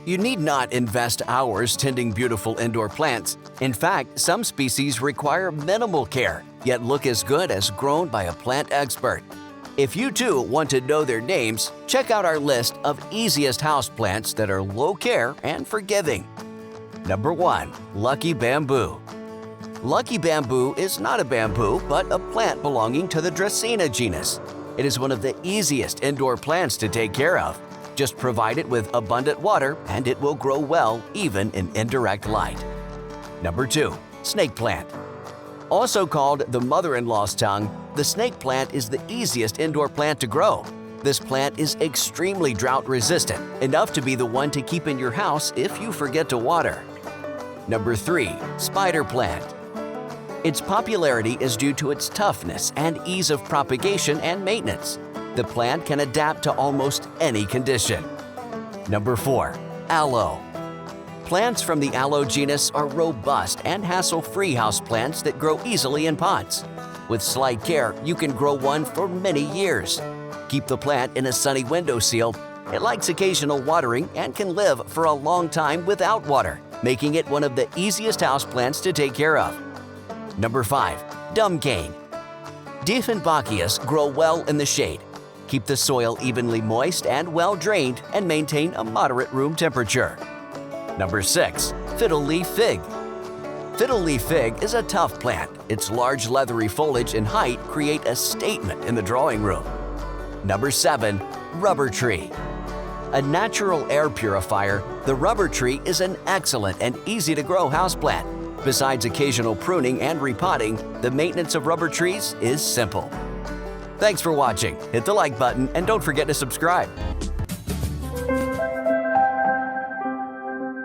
You need not invest hours tending beautiful indoor plants. In fact, some species require minimal care, yet look as good as grown by a plant expert. If you too want to know their names, check out our list of easiest houseplants that are low care and forgiving. Number 1. Lucky Bamboo. Lucky Bamboo is not a bamboo, but a plant belonging to the Dracaena genus. It is one of the easiest indoor plants to take care of. Just provide it with abundant water and it will grow well even in indirect light. Number 2. Snake Plant. Also called the mother-in-law's tongue, the snake plant is the easiest indoor plant to grow. This plant is extremely drought-resistant, enough to be the one to keep in your house if you forget to water. Number 3. Spider Plant. Its popularity is due to its toughness and ease of propagation and maintenance. The plant can adapt to almost any condition. Number 4. Aloe. Plants from the aloe genus are robust and hassle-free houseplants that grow easily in pots. With slight care, you can grow one for many years. Keep the plant in a sunny windowsill. It likes occasional watering and can live for a long time without water, making it one of the easiest houseplants to take care of. Number 5. Dumb Cane. Dieffenbachias grow well in the shade. Keep the soil evenly moist and well-drained and maintain a moderate room temperature. Number 6. Fiddle Leaf Fig. Fiddle Leaf Fig is a tough plant. Its large leathery foliage and height create a statement in the drawing room. Number 7. Rubber Tree. A natural air purifier, the rubber tree is an excellent and easy-to-grow houseplant. Besides occasional pruning and repotting, the maintenance of rubber trees is simple. Thanks for watching. Hit the like button and don't forget to subscribe.